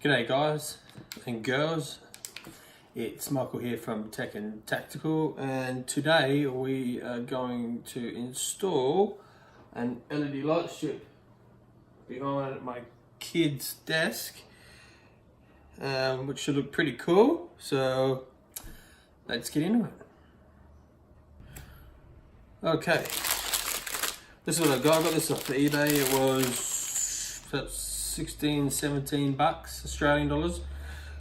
G'day guys and girls, it's Michael here from Tech and Tactical, and today we are going to install an LED light strip behind my kid's desk, which should look pretty cool, so let's get into it. Okay, this is what I got. I got this off of eBay. It was about 16, 17 bucks Australian dollars,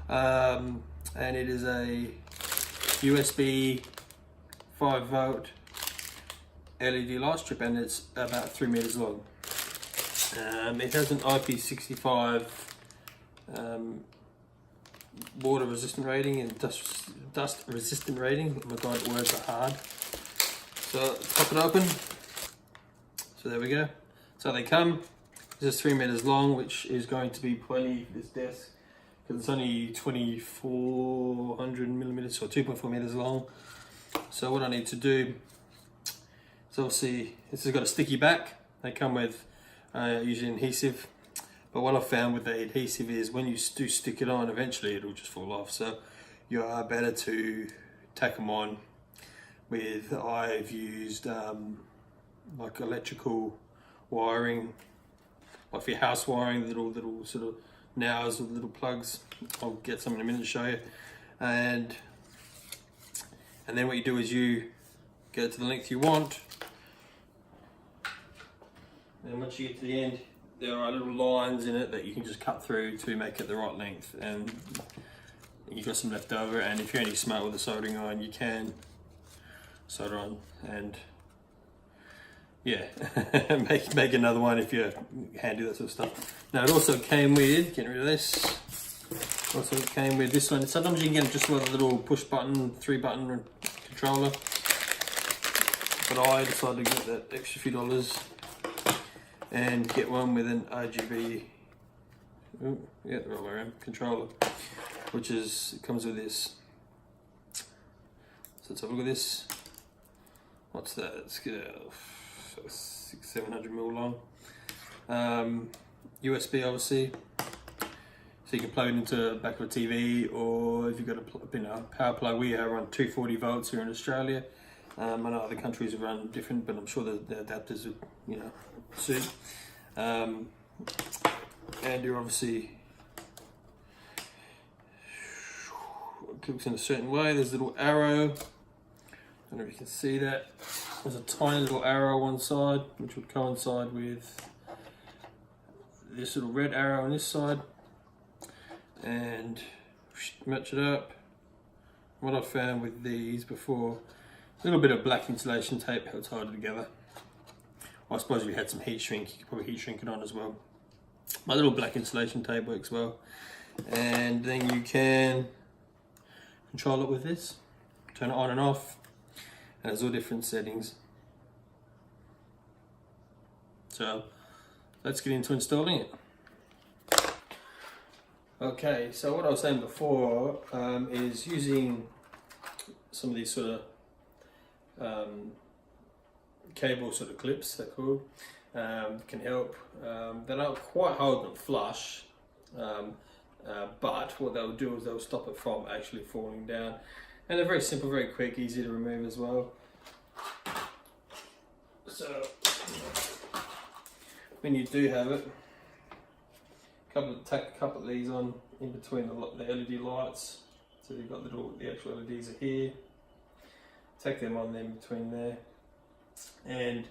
and it is a USB 5-volt LED light strip, and it's about 3 meters long. It has an IP65 water resistant rating and dust resistant rating. Oh my god, words are hard. So let's pop it open. So there we go. So they come. This is 3 meters long, which is going to be plenty for this desk because it's only 2400 millimeters or 2.4 meters long. So what I need to do is, obviously this has got a sticky back. They come with usually adhesive, but what I've found with the adhesive is when you do stick it on, eventually it'll just fall off. So you are better to tack them on with, I've used like electrical wiring, like for your house wiring, little sort of nows with little plugs. I'll get some in a minute to show you. And then what you do is you go to the length you want, and once you get to the end, there are little lines in it that you can just cut through to make it the right length, and you've got some left over. And if you're any smart with a soldering iron, you can solder on and yeah, make another one if you're handy, that sort of stuff. Now it also came with, getting rid of this, also came with this one. Sometimes you can get just with a little push button, 3-button controller, but I decided to get that extra few dollars and get one with an RGB, oh, yeah, the right way around, controller, which is, it comes with this. So let's have a look at this. What's that? It's 600-700 mil long. USB obviously, so you can plug it into the back of a TV, or if you've got a power plug. We run 240 volts here in Australia. I know other countries run different, but I'm sure the adapters would, suit. And you're obviously, it looks in a certain way. There's a little arrow. I don't know if you can see that. There's a tiny little arrow on one side, which would coincide with this little red arrow on this side, and match it up. What I found with these before, a little bit of black insulation tape helps hold it together. I suppose if you had some heat shrink, you could probably heat shrink it on as well. My little black insulation tape works well, and then you can control it with this, turn it on and off. And there's all different settings. So let's get into installing it. Okay, so what I was saying before is using some of these sort of cable sort of clips, they're called, can help. They don't quite hold them flush, but what they'll do is they'll stop it from actually falling down. And they're very simple, very quick, easy to remove as well. So when you do have it, tack a couple of these on in between the LED lights. So you've got the actual LEDs are here. Tack them on there in between there, and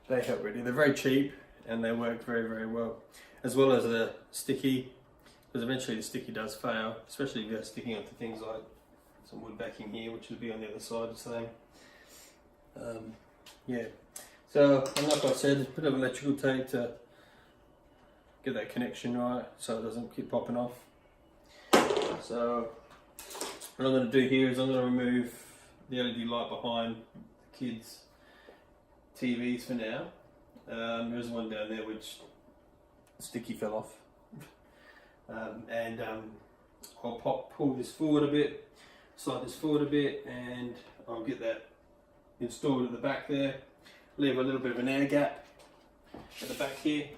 they help really. They're very cheap and they work very, very well. As well as the sticky, because eventually the sticky does fail, especially if you're sticking onto things like some wood backing here, which will be on the other side the same. Yeah, so and like I said, a bit of electrical tape to get that connection right so it doesn't keep popping off. So what I'm going to do here is I'm going to remove the LED light behind the kids' TVs for now. There's one down there which sticky fell off. I'll pull this forward a bit, slide this forward a bit, and I'll get that installed at the back there. Leave a little bit of an air gap at the back here,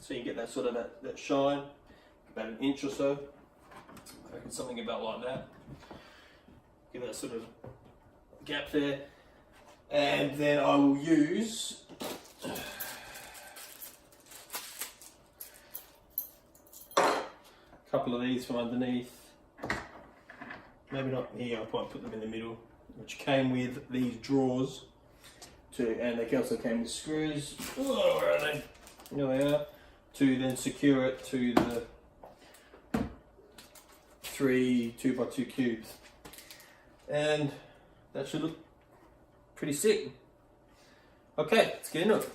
so you get that sort of that shine about an inch or so. I reckon something about like that. Give that sort of gap there. And then I will use a couple of these from underneath. Maybe not here, I might put them in the middle, which came with these drawers too, and they also came with screws. Oh, where are they? There they are. To then secure it to the 3 2x2 cubes. And that should look pretty sick. Okay, let's get into it.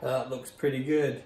That looks pretty good.